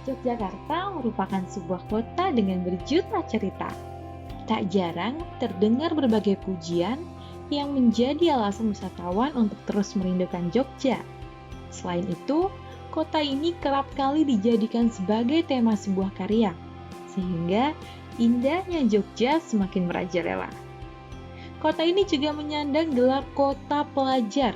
Yogyakarta merupakan sebuah kota dengan berjuta cerita. Tak jarang terdengar berbagai pujian yang menjadi alasan wisatawan untuk terus merindukan Jogja. Selain itu, kota ini kerap kali dijadikan sebagai tema sebuah karya, sehingga indahnya Jogja semakin merajalela. Kota ini juga menyandang gelar kota pelajar.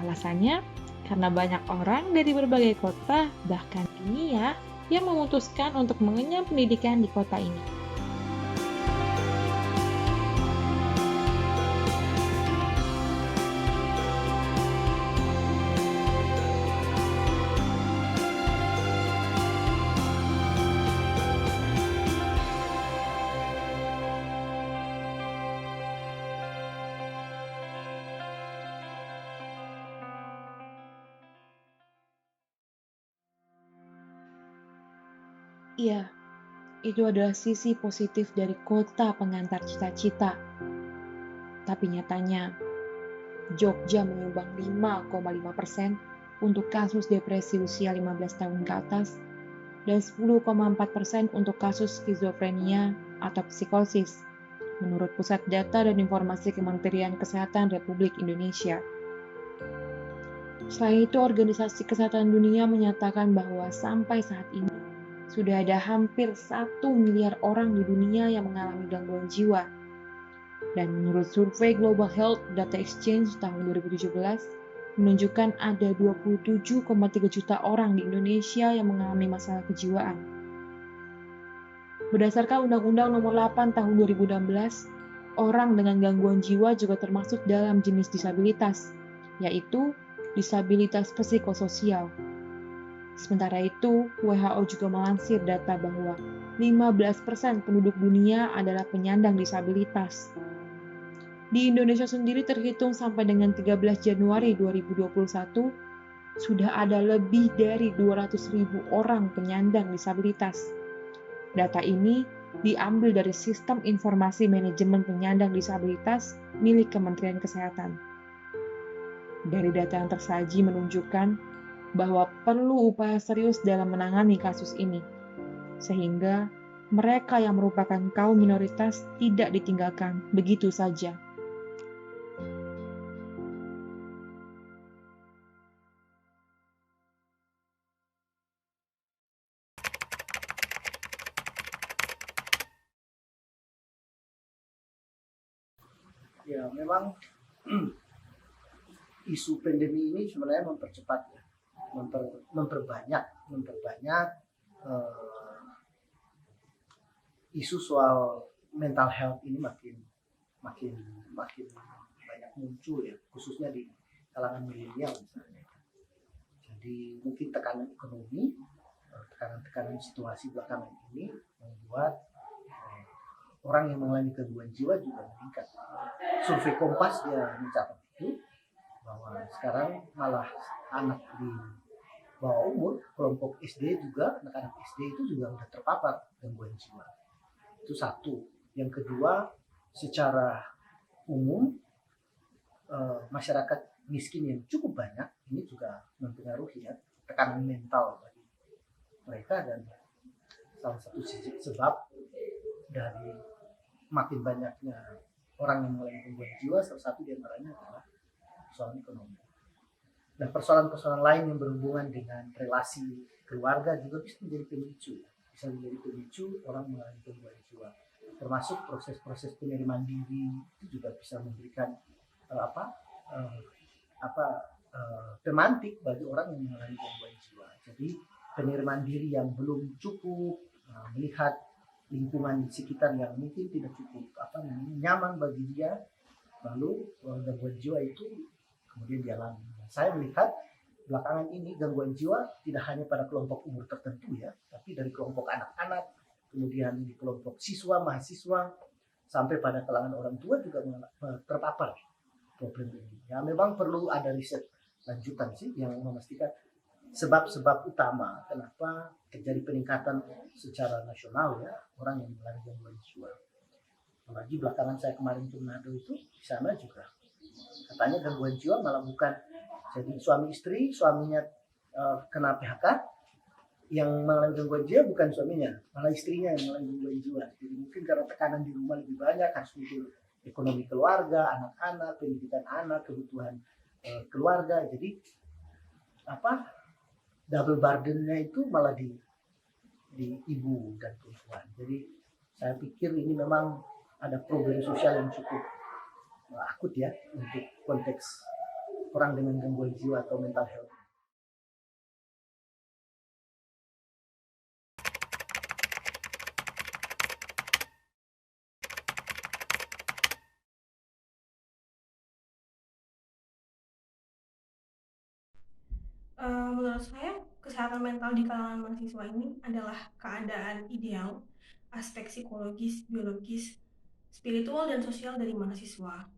Alasannya, karena banyak orang dari berbagai kota, bahkan dunia, yang memutuskan untuk mengenyam pendidikan di kota ini. Iya, itu adalah sisi positif dari kota pengantar cita-cita. Tapi nyatanya, Jogja menyumbang 5,5% untuk kasus depresi usia 15 tahun ke atas dan 10,4% untuk kasus skizofrenia atau psikosis, menurut Pusat Data dan Informasi Kementerian Kesehatan Republik Indonesia. Selain itu, Organisasi Kesehatan Dunia menyatakan bahwa sampai saat ini sudah ada hampir 1 miliar orang di dunia yang mengalami gangguan jiwa. Dan menurut survei Global Health Data Exchange tahun 2017, menunjukkan ada 27,3 juta orang di Indonesia yang mengalami masalah kejiwaan. Berdasarkan Undang-Undang Nomor 8 Tahun 2016, orang dengan gangguan jiwa juga termasuk dalam jenis disabilitas, yaitu disabilitas psikososial. Sementara itu, WHO juga melansir data bahwa 15% penduduk dunia adalah penyandang disabilitas. Di Indonesia sendiri terhitung sampai dengan 13 Januari 2021, sudah ada lebih dari 200.000 orang penyandang disabilitas. Data ini diambil dari Sistem Informasi Manajemen Penyandang Disabilitas milik Kementerian Kesehatan. Dari data yang tersaji menunjukkan bahwa perlu upaya serius dalam menangani kasus ini, sehingga mereka yang merupakan kaum minoritas tidak ditinggalkan begitu saja. Ya, memang isu pandemi ini sebenarnya mempercepat ya, memperbanyak uh, isu soal mental health ini makin banyak muncul ya, khususnya di kalangan milenial misalnya. Jadi mungkin tekanan ekonomi, tekanan situasi belakangan ini membuat orang yang mengalami gangguan jiwa juga meningkat. Survei Kompas dia mencatat itu, bahwa sekarang malah anak di bawah umur, kelompok SD juga, anak-anak SD itu juga sudah terpapar gangguan jiwa. Itu satu. Yang kedua, secara umum masyarakat miskin yang cukup banyak ini juga mempengaruhi ya tekanan mental bagi mereka, dan salah satu sebab dari makin banyaknya orang yang mengalami gangguan jiwa, salah satu diantaranya adalah persoalan ekonomi. Dan persoalan-persoalan lain yang berhubungan dengan relasi keluarga juga bisa menjadi pemicu orang mengalami gangguan jiwa. Termasuk proses-proses penerimaan diri itu juga bisa memberikan pemantik bagi orang yang mengalami gangguan jiwa. Jadi penerimaan diri yang belum cukup, melihat lingkungan di sekitar yang mungkin tidak cukup nyaman bagi dia, lalu gangguan jiwa itu kemudian dialami. Saya melihat belakangan ini gangguan jiwa tidak hanya pada kelompok umur tertentu ya, tapi dari kelompok anak-anak, kemudian di kelompok siswa, mahasiswa, sampai pada kalangan orang tua juga terpapar problem ini. Ya, memang perlu ada riset lanjutan sih yang memastikan sebab-sebab utama kenapa terjadi peningkatan secara nasional ya orang yang mengalami gangguan jiwa. Apalagi belakangan saya kemarin ke Manado itu, di sana juga katanya gangguan jiwa malah bukan jadi suami istri, suaminya kena PHK, yang mengalami gangguan jiwa bukan suaminya, malah istrinya yang mengalami gangguan jiwa. Jadi mungkin karena tekanan di rumah lebih banyak, harus mikir ekonomi keluarga, anak-anak, pendidikan anak, kebutuhan keluarga. Jadi double burden-nya itu malah di ibu dan perempuan. Jadi saya pikir ini memang ada problem sosial yang cukup akut ya untuk konteks orang dengan gangguan jiwa atau mental health. Menurut saya kesehatan mental di kalangan mahasiswa ini adalah keadaan ideal, aspek psikologis, biologis, spiritual, dan sosial dari mahasiswa.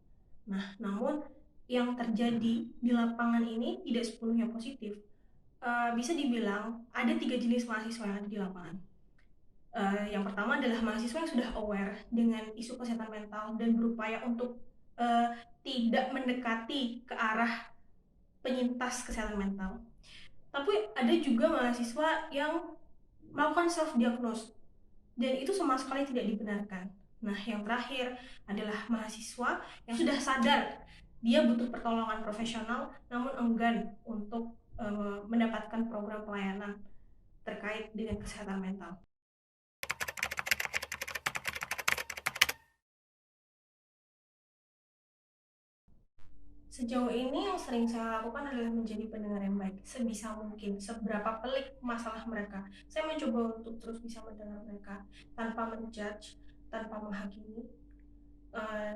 Nah, namun yang terjadi di lapangan ini tidak sepenuhnya positif. Bisa dibilang ada 3 jenis mahasiswa yang ada di lapangan. Yang pertama adalah mahasiswa yang sudah aware dengan isu kesehatan mental dan berupaya untuk tidak mendekati ke arah penyintas kesehatan mental. Tapi ada juga mahasiswa yang melakukan self-diagnose dan itu sama sekali tidak dibenarkan. Nah, yang terakhir adalah mahasiswa yang sudah sadar dia butuh pertolongan profesional namun enggan untuk mendapatkan program pelayanan terkait dengan kesehatan mental. Sejauh ini yang sering saya lakukan adalah menjadi pendengar yang baik sebisa mungkin, seberapa pelik masalah mereka. Saya mencoba untuk terus bisa mendengar mereka tanpa menjudge, tanpa menghakimi.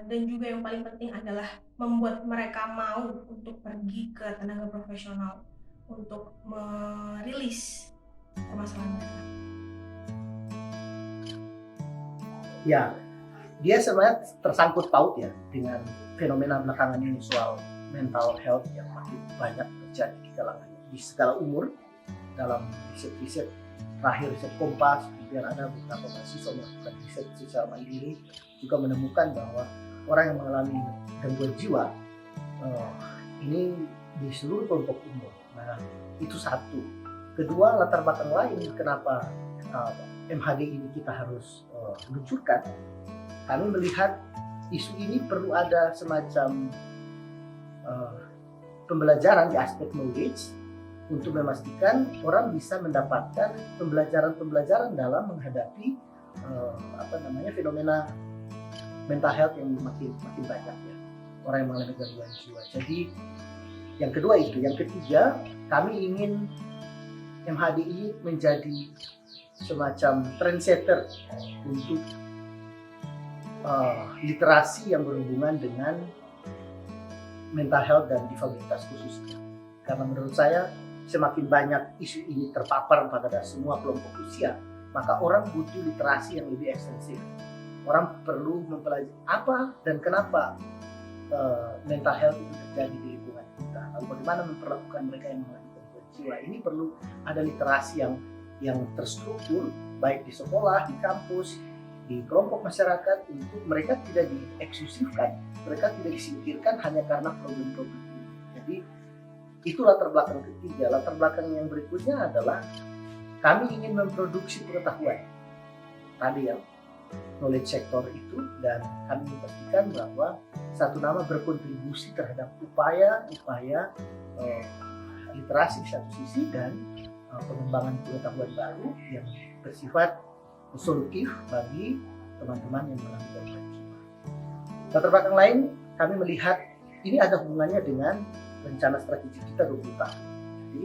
Dan juga yang paling penting adalah membuat mereka mau untuk pergi ke tenaga profesional untuk merilis permasalahan mereka. Ya, dia sebenarnya tersangkut paut ya dengan fenomena belakangan ini soal mental health yang makin banyak terjadi di kalangan di segala umur. Dalam riset-riset terakhir, riset Kompas, kemudian ada beberapa mahasiswa melakukan riset secara mandiri juga menemukan bahwa orang yang mengalami gangguan jiwa ini di seluruh kelompok umur. Nah, itu satu. Kedua, latar belakang lain kenapa MHD ini kita harus luncurkan. Kami melihat isu ini perlu ada semacam pembelajaran di aspek knowledge untuk memastikan orang bisa mendapatkan pembelajaran dalam menghadapi fenomena mental health yang makin banyak ya, orang yang mengalami gangguan jiwa. Jadi yang kedua itu, yang ketiga kami ingin MHDI menjadi semacam trendsetter untuk literasi yang berhubungan dengan mental health dan difabilitas khususnya. Karena menurut saya semakin banyak isu ini terpapar pada semua kelompok usia, maka orang butuh literasi yang lebih ekstensif. Orang perlu mempelajari apa dan kenapa mental health itu terjadi di lingkungan kita. Lalu bagaimana memperlakukan mereka yang mengalami gangguan jiwa. Ini perlu ada literasi yang terstruktur, baik di sekolah, di kampus, di kelompok masyarakat, untuk mereka tidak dieksklusifkan, mereka tidak disingkirkan hanya karena problem-problem ini. Jadi itu latar belakang ketiga. Latar belakang yang berikutnya adalah kami ingin memproduksi pengetahuan tadi ya, knowledge sector itu, dan kami memastikan bahwa satu nama berkontribusi terhadap upaya literasi di satu sisi dan pengembangan pengetahuan baru yang bersifat solutif bagi teman-teman yang mengalami gangguan jiwa. Latar belakang lain, kami melihat ini ada hubungannya dengan rencana strategi kita 20 tahun. Jadi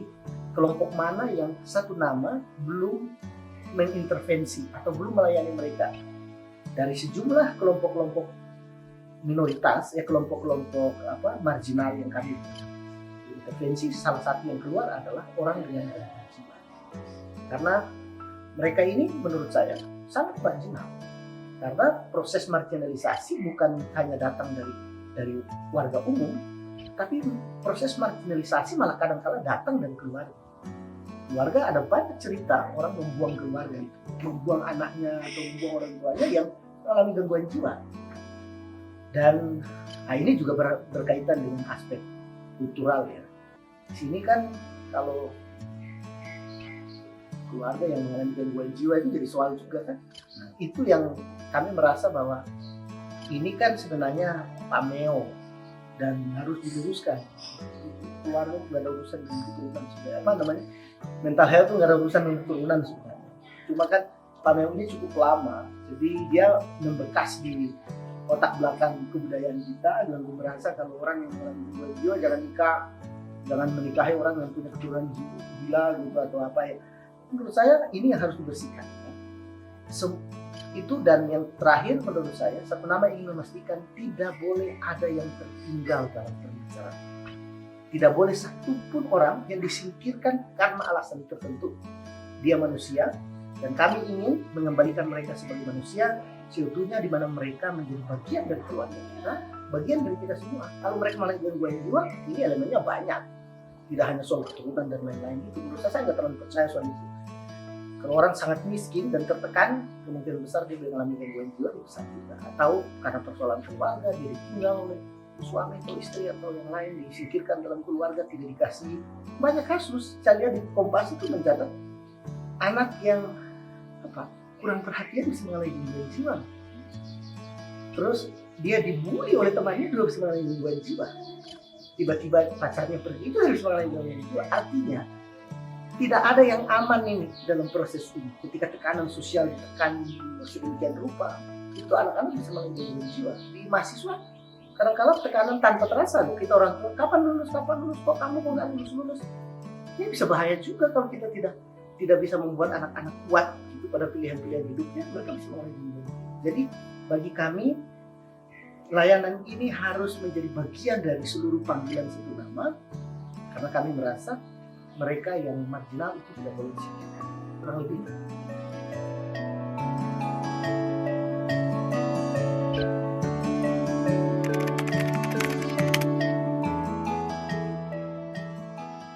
kelompok mana yang satu nama belum mengintervensi atau belum melayani mereka. Dari sejumlah kelompok-kelompok minoritas, kelompok-kelompok marginal yang kami intervensi, salah satu yang keluar adalah orang dengan gangguan jiwa. Karena mereka ini menurut saya sangat marginal. Karena proses marginalisasi bukan hanya datang dari warga umum, tapi proses marginalisasi malah kadang-kala datang dari keluarga. Keluarga ada banyak cerita orang membuang keluarga itu, membuang anaknya atau membuang orang tuanya yang mengalami gangguan jiwa. Dan ini juga berkaitan dengan aspek kultural ya. Di sini kan kalau keluarga yang mengalami gangguan jiwa itu jadi soal juga kan. Nah, itu yang kami merasa bahwa ini kan sebenarnya pameo dan harus diluruskan. Keluarga nggak ada urusan dengan keturunan sebenarnya. Apa namanya, mental health itu nggak ada urusan dengan keturunan sebenarnya. Cuma kan pameo ini cukup lama, jadi dia membekas di otak belakang kebudayaan kita. Dan gue merasa kalau orang yang mengalami gangguan jiwa jangan nikah, jangan menikahi orang yang punya keturunan gila gitu atau apa ya. Menurut saya ini yang harus dibersihkan. Itu, dan yang terakhir menurut saya, satu nama ingin memastikan tidak boleh ada yang tertinggal dalam pembicaraan. Tidak boleh satupun orang yang disingkirkan karena alasan tertentu. Dia manusia, dan kami ingin mengembalikan mereka sebagai manusia, seutuhnya di mana mereka menjadi bagian dari keluarga kita, bagian dari kita semua. Kalau mereka malah gangguan jiwa, ini elemennya banyak. Tidak hanya soal keturunan dan lain-lain itu. Menurut saya nggak terlalu percaya soal itu. Kalau orang sangat miskin dan tertekan, kemungkinan besar dia mengalami gangguan jiwa besar juga. Atau karena persoalan keluarga, dia ditinggal oleh suami atau istri atau yang lain, disingkirkan dalam keluarga, tidak dikasih. Banyak kasus, saya lihat di Kompas itu mencatat anak yang kurang perhatian bisa mengalami gangguan jiwa. Terus dia dibully oleh temannya juga bisa mengalami gangguan jiwa. Tiba-tiba pacarnya pergi, itu harus mengalami gangguan jiwa. Artinya tidak ada yang aman ini dalam proses ini. Ketika tekanan sosial ditekan sedemikian rupa, itu anak-anak bisa mengalami gangguan jiwa. Di mahasiswa kadang-kadang tekanan tanpa terasa loh. Kita orang tua, kapan lulus, kok kamu kok nggak lulus. Ini bisa bahaya juga kalau kita tidak bisa membuat anak-anak kuat gitu pada pilihan-pilihan hidupnya. Mereka bisa mengalami gangguan jiwa. Jadi bagi kami, layanan ini harus menjadi bagian dari seluruh panggilan satu nama, karena kami merasa mereka yang marginal itu tidak boleh disingkirkan. Kurang lebih.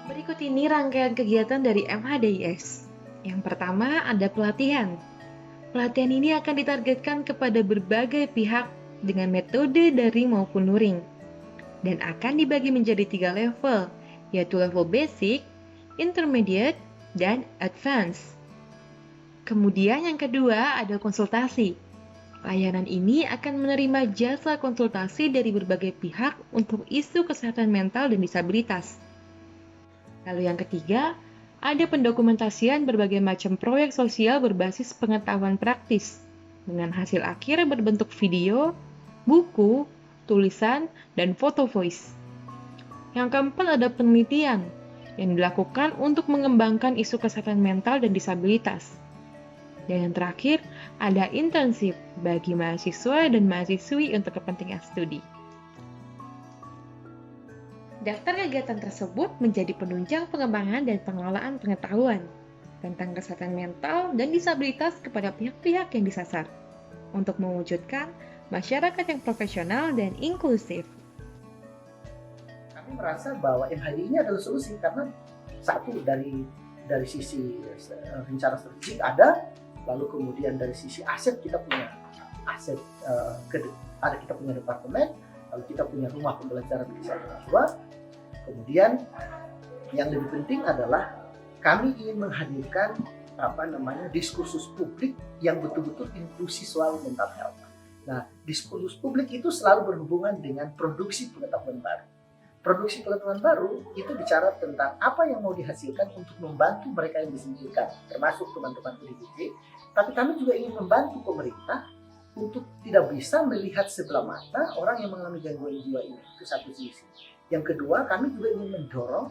Berikut ini rangkaian kegiatan dari MHDIS. Yang pertama ada pelatihan. Pelatihan ini akan ditargetkan kepada berbagai pihak dengan metode daring maupun luring, dan akan dibagi menjadi 3 level, yaitu level basic, intermediate, dan advance. Kemudian yang kedua ada konsultasi. Layanan ini akan menerima jasa konsultasi dari berbagai pihak untuk isu kesehatan mental dan disabilitas. Lalu yang ketiga, ada pendokumentasian berbagai macam proyek sosial berbasis pengetahuan praktis, dengan hasil akhir berbentuk video, buku, tulisan, dan foto voice. Yang keempat ada penelitian yang dilakukan untuk mengembangkan isu kesehatan mental dan disabilitas. Dan yang terakhir, ada internship bagi mahasiswa dan mahasiswi untuk kepentingan studi. Daftar kegiatan tersebut menjadi penunjang pengembangan dan pengelolaan pengetahuan tentang kesehatan mental dan disabilitas kepada pihak-pihak yang disasar, untuk mewujudkan masyarakat yang profesional dan inklusif. Kami merasa bahwa MHD ini adalah solusi karena satu dari sisi rencana strategik ada, lalu kemudian dari sisi aset kita punya aset, kita punya departemen, lalu kita punya rumah pembelajaran kesehatan jiwa. Kemudian yang lebih penting adalah kami ingin menghadirkan diskursus publik yang betul-betul inklusi soal mental health. Nah, diskursus publik itu selalu berhubungan dengan produksi pengetahuan baru. Produksi pengetahuan baru itu bicara tentang apa yang mau dihasilkan untuk membantu mereka yang disingkirkan, termasuk teman-teman PDGJ. Tapi kami juga ingin membantu pemerintah untuk tidak bisa melihat sebelah mata orang yang mengalami gangguan jiwa ini, ke satu sisi. Yang kedua, kami juga ingin mendorong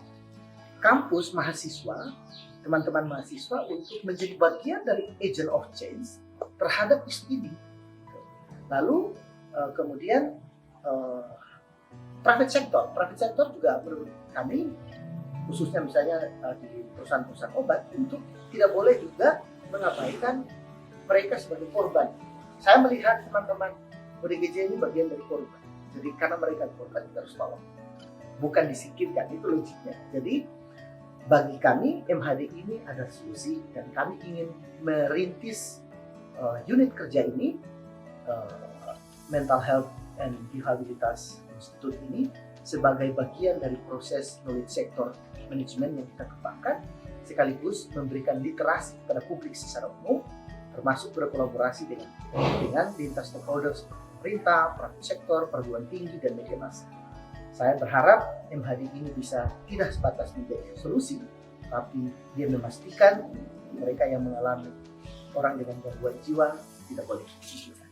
kampus mahasiswa, teman-teman mahasiswa untuk menjadi bagian dari agent of change terhadap isu ini. Lalu kemudian private sector juga menurut kami, khususnya misalnya di perusahaan-perusahaan obat, untuk tidak boleh juga mengabaikan mereka sebagai korban. Saya melihat teman-teman ODGJ ini bagian dari korban. Jadi karena mereka korban, kita harus tolong. Bukan disingkirkan, itu logiknya. Jadi bagi kami MHD ini ada solusi, dan kami ingin merintis unit kerja ini, Mental Health and Disabilitas Institute ini, sebagai bagian dari proses knowledge sector management yang kita kembangkan, sekaligus memberikan literasi kepada publik secara umum, termasuk berkolaborasi dengan lintas stakeholders pemerintah, private sektor, perguruan tinggi, dan media massa. Saya berharap MHD ini bisa tidak sebatas menjadi solusi, tapi dia memastikan mereka yang mengalami orang dengan gangguan jiwa tidak boleh ditinggalkan.